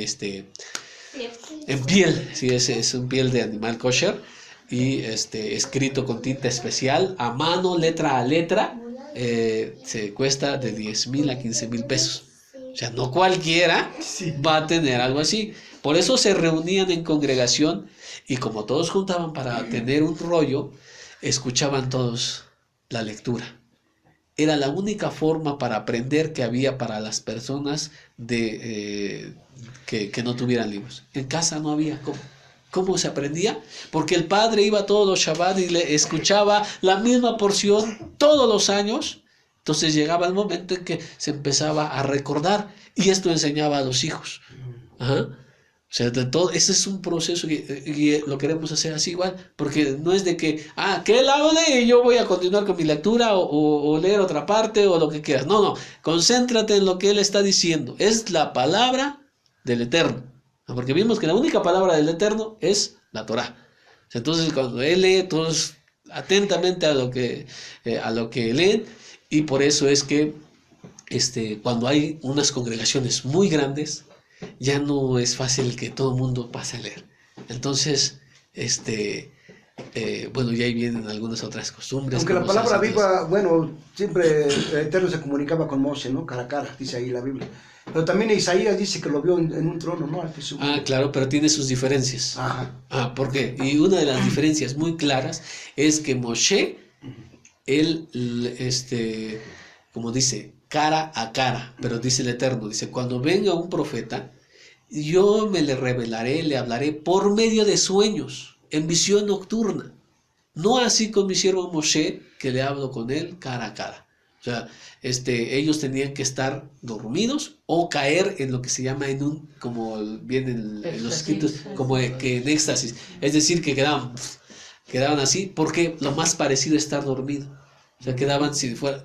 piel, sí, es un piel de animal kosher, y escrito con tinta especial, a mano, letra a letra, se cuesta de 10,000 a 15,000 pesos. O sea, no cualquiera va a tener algo así. Por eso se reunían en congregación y como todos juntaban para tener un rollo, escuchaban todos la lectura. Era la única forma para aprender que había para las personas que no tuvieran libros. En casa no había. ¿Cómo se aprendía? Porque el padre iba todos los Shabbat y le escuchaba la misma porción todos los años. Entonces llegaba el momento en que se empezaba a recordar y esto enseñaba a los hijos. O sea, ese es un proceso y lo queremos hacer así igual, porque no es de que, que él hable y yo voy a continuar con mi lectura o leer otra parte o lo que quieras. No, concéntrate en lo que él está diciendo. Es la palabra del Eterno, porque vimos que la única palabra del Eterno es la Torá. Entonces, cuando él lee, todos atentamente a lo que leen, y por eso es que cuando hay unas congregaciones muy grandes, ya no es fácil que todo el mundo pase a leer. Entonces, bueno, y ahí vienen algunas otras costumbres. Aunque la como se palabra hace viva, bueno, siempre el Eterno se comunicaba con Moshe, ¿no? Cara a cara, dice ahí la Biblia. Pero también Isaías dice que lo vio en un trono, ¿no? Al que subió. Ah, claro, pero tiene sus diferencias. Ajá. Ah, ¿por qué? Y una de las diferencias muy claras es que Moshe, él, como dice, cara a cara, pero dice el Eterno, dice, cuando venga un profeta, yo me le revelaré, le hablaré por medio de sueños, en visión nocturna. No así con mi siervo Moshe, que le hablo con él cara a cara. O sea, ellos tenían que estar dormidos o caer en lo que se llama en como viene en los escritos, como que en éxtasis. Es decir, que quedaban así, porque lo más parecido es estar dormido. O sea, quedaban,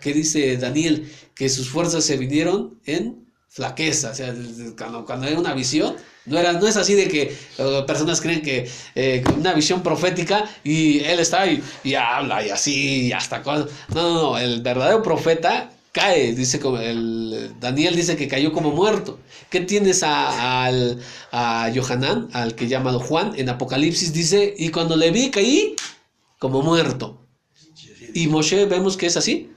¿qué dice Daniel? Que sus fuerzas se vinieron en flaqueza. O sea, cuando hay una visión, no es así de que personas creen que una visión profética y él está ahí y habla y así y hasta cosas. No, el verdadero profeta cae, dice como Daniel dice que cayó como muerto. ¿Qué tienes a Yohanan, al que llamado Juan, en Apocalipsis dice, y cuando le vi caí como muerto? ¿Y Moshe vemos que es así?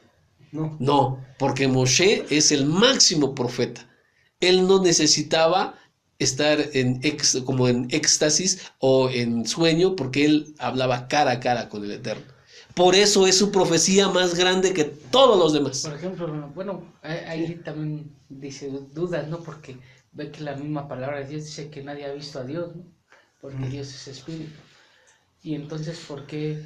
No, porque Moshe es el máximo profeta. Él no necesitaba estar como en éxtasis o en sueño, porque él hablaba cara a cara con el Eterno. Por eso es su profecía más grande que todos los demás. Por ejemplo, bueno, ahí también dice dudas, ¿no? Porque ve que la misma palabra de Dios dice que nadie ha visto a Dios, ¿no? Porque Dios es espíritu. Y entonces, ¿por qué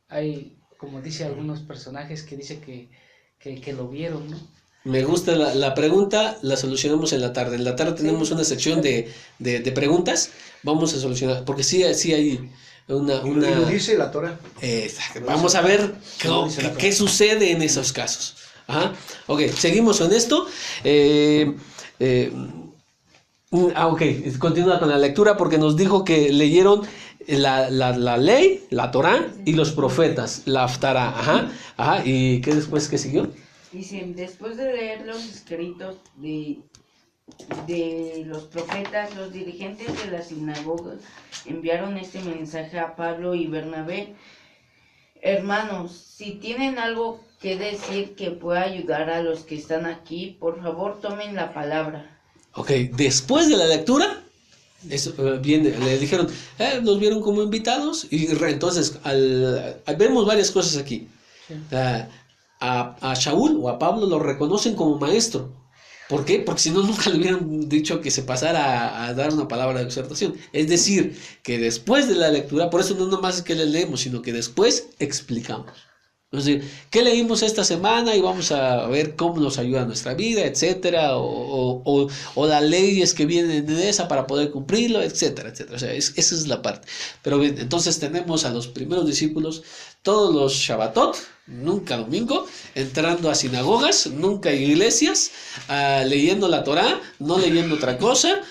hay, como dice algunos personajes, que dice que lo vieron, ¿no? Me gusta la pregunta, la solucionamos en la tarde. En la tarde tenemos una sección de preguntas, vamos a solucionar, porque sí hay una... Lo dice la Torah. Vamos a ver qué sucede en esos casos. Ajá. Ok, seguimos con esto. Ok, continúa con la lectura porque nos dijo que leyeron la ley, la Torah y los profetas, la Haftará. Ajá. ¿Y qué después? ¿Qué siguió? Dicen, después de leer los escritos de los profetas, los dirigentes de la sinagoga enviaron este mensaje a Pablo y Bernabé. Hermanos, si tienen algo que decir que pueda ayudar a los que están aquí, por favor tomen la palabra. Ok, después de la lectura, le dijeron, nos vieron como invitados, y entonces vemos varias cosas aquí. A Shaul o a Pablo lo reconocen como maestro. ¿Por qué? Porque si no, nunca le hubieran dicho que se pasara a dar una palabra de exhortación. Es decir, que después de la lectura, por eso no nomás es que le leemos, sino que después explicamos. Es decir, ¿qué leímos esta semana? Y vamos a ver cómo nos ayuda a nuestra vida, etcétera, o las leyes que vienen de esa para poder cumplirlo, etcétera, etcétera. O sea, esa es la parte. Pero bien, entonces tenemos a los primeros discípulos todos los Shabbatot, nunca domingo, entrando a sinagogas, nunca a iglesias, leyendo la Torah, no leyendo otra cosa,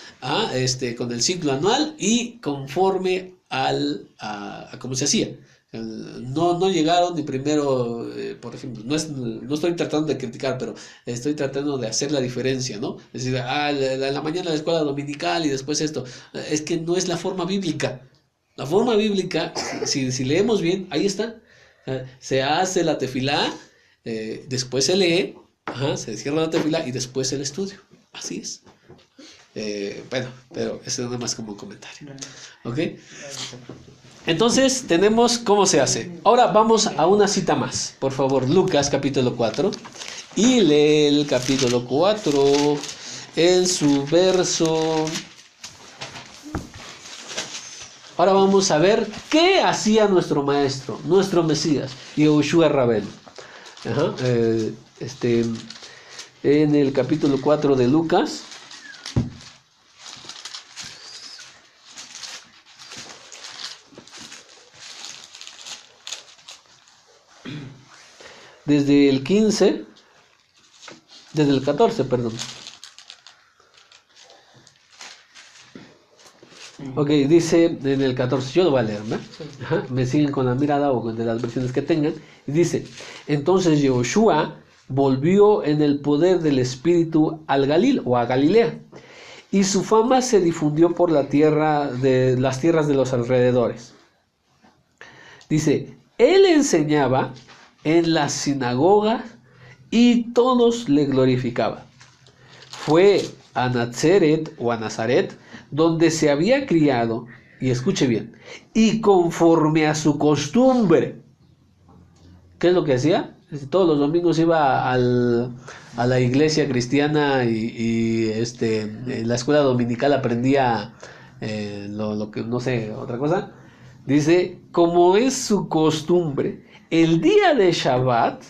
con el ciclo anual y conforme a cómo se hacía. No llegaron ni primero, por ejemplo, no estoy tratando de criticar, pero estoy tratando de hacer la diferencia, ¿no? Es decir, la mañana la escuela dominical y después esto. Es que no es la forma bíblica. La forma bíblica, si leemos bien, ahí está. Se hace la tefilá, después se lee, se cierra la tefilá y después el estudio. Así es. Bueno, pero eso es nada más como un comentario. ¿Ok? Entonces tenemos cómo se hace. Ahora vamos a una cita más. Por favor, Lucas capítulo 4. Y lee el capítulo 4 en su verso. Ahora vamos a ver qué hacía nuestro maestro, nuestro Mesías, Yehoshua Rabenu. En el capítulo 4 de Lucas. Desde el 14, perdón. Ok, dice en el 14, yo lo voy a leer, ¿no? Me siguen con la mirada o de las versiones que tengan. Y dice, entonces Yehoshua volvió en el poder del Espíritu al Galil o a Galilea, y su fama se difundió por las tierras de los alrededores. Dice, él enseñaba en la sinagoga y todos le glorificaban. Fue a Nazaret o a Nazaret, donde se había criado, y escuche bien, y conforme a su costumbre. ¿Qué es lo que hacía? Todos los domingos iba a la iglesia cristiana y en la escuela dominical aprendía lo que, no sé, otra cosa. Dice, como es su costumbre, el día de Shabbat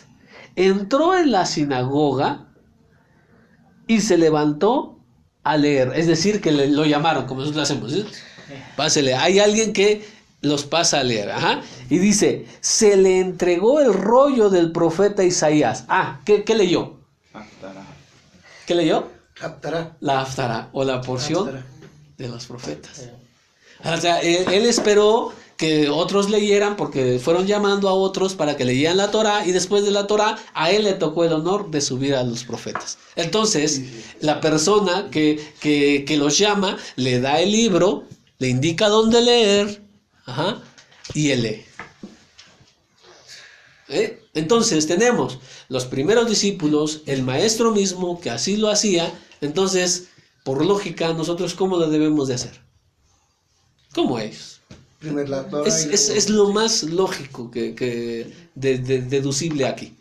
entró en la sinagoga y se levantó a leer. Es decir, que lo llamaron, como nosotros lo hacemos, ¿sí? Pásele, hay alguien que los pasa a leer. Ajá. Y dice, se le entregó el rollo del profeta Isaías. ¿Qué leyó? Haftará. ¿Qué leyó? Haftará. La Haftará, o la porción Haftará de los profetas. O sea, él esperó que otros leyeran porque fueron llamando a otros para que leyeran la Torá, y después de la Torá a él le tocó el honor de subir a los profetas. Entonces, la persona que los llama le da el libro, le indica dónde leer, y él lee. Entonces tenemos los primeros discípulos, el maestro mismo que así lo hacía. Entonces, por lógica, nosotros ¿cómo lo debemos de hacer? Como ellos. Primero la Torah Es lo más lógico que deducible aquí.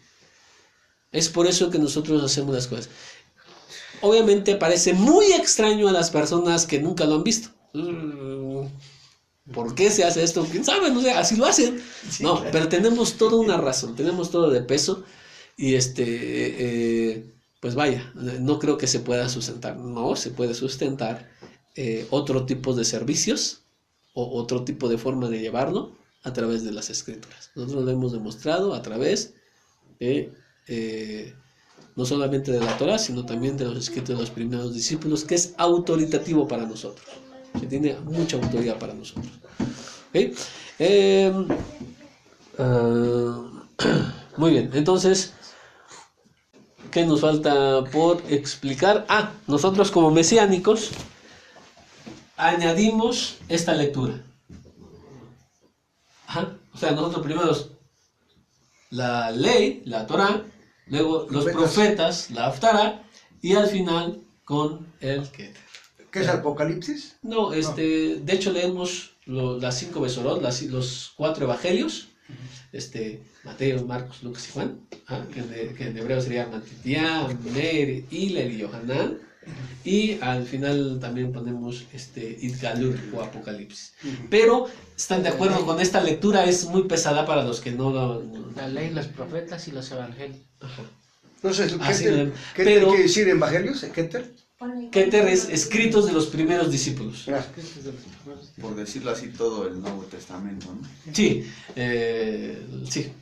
Es por eso que nosotros hacemos las cosas. Obviamente parece muy extraño a las personas que nunca lo han visto. ¿Por qué se hace esto? ¿Quién sabe? No sé, así lo hacen. No, pero tenemos toda una razón, tenemos todo de peso, y pues vaya, no creo que se pueda sustentar. No, se puede sustentar otro tipo de servicios o otro tipo de forma de llevarlo a través de las escrituras. Nosotros lo hemos demostrado a través de no solamente de la Torá, sino también de los escritos de los primeros discípulos, que es autoritativo para nosotros, que tiene mucha autoridad para nosotros. ¿Okay? Muy bien, entonces, ¿qué nos falta por explicar? Nosotros como mesiánicos añadimos esta lectura. O sea, nosotros primero la ley, la Torá, luego los profetas, la Haftará, y al final con el Keter. ¿Qué es Apocalipsis? No, de hecho leemos las 5 Besorot, los 4 evangelios, Mateo, Marcos, Lucas y Juan, que en hebreo sería Matitiá, Meir, Hillel y Yohanan, y al final también ponemos Itgalut o Apocalipsis. Pero, ¿están de acuerdo con esta lectura? Es muy pesada para los que no lo... La ley, los profetas y los evangelios. No sé, Pero- ¿qué quiere decir evangelios? ¿Keter? Keter es escritos de los primeros discípulos. Por decirlo así, todo el Nuevo Testamento, ¿no? Sí, sí.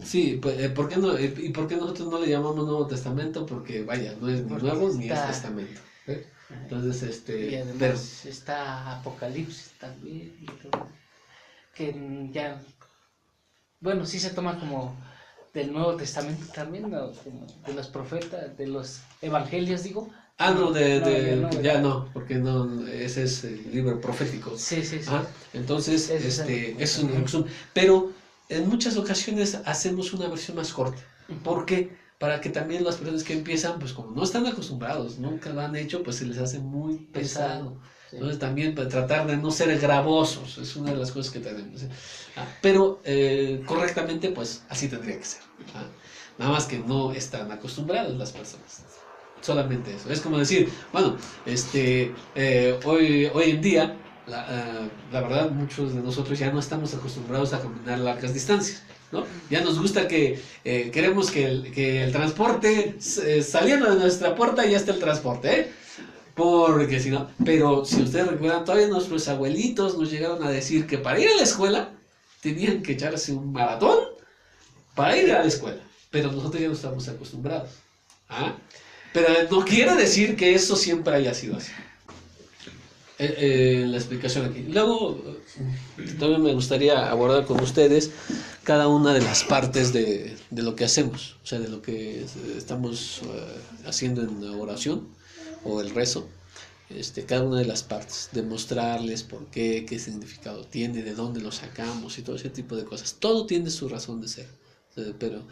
Sí, ¿por qué no, y por qué nosotros no le llamamos Nuevo Testamento? Porque, vaya, no es ni Porque Nuevo ni es está- Testamento. Entonces, Y además pero, está Apocalipsis también. Y todo, que ya, bueno, sí se toma como del Nuevo Testamento también, ¿no? Como de los profetas, de los evangelios, digo. ya no, porque no, ese es el libro profético. Sí. Entonces, Ese es un resumen. Pero en muchas ocasiones hacemos una versión más corta. ¿Por qué? Para que también las personas que empiezan, pues como no están acostumbrados, nunca lo han hecho, pues se les hace muy pesado. Sí. Entonces también para tratar de no ser gravosos, es una de las cosas que tenemos. Pero correctamente, pues así tendría que ser. Nada más que no están acostumbradas las personas. Solamente eso. Es como decir, bueno, hoy en día, la verdad, muchos de nosotros ya no estamos acostumbrados a caminar largas distancias, ¿no? Ya nos gusta que queremos que el transporte, saliendo de nuestra puerta ya está el transporte, porque si no, pero si ustedes recuerdan, todavía nuestros abuelitos nos llegaron a decir que para ir a la escuela tenían que echarse un maratón para ir a la escuela, pero nosotros ya no estamos acostumbrados. Pero no quiere decir que eso siempre haya sido así. La explicación aquí. Luego, también me gustaría abordar con ustedes cada una de las partes de lo que hacemos, o sea, de lo que estamos haciendo en la oración o el rezo. cada una de las partes, demostrarles por qué, qué significado tiene, de dónde lo sacamos y todo ese tipo de cosas. Todo tiene su razón de ser, pero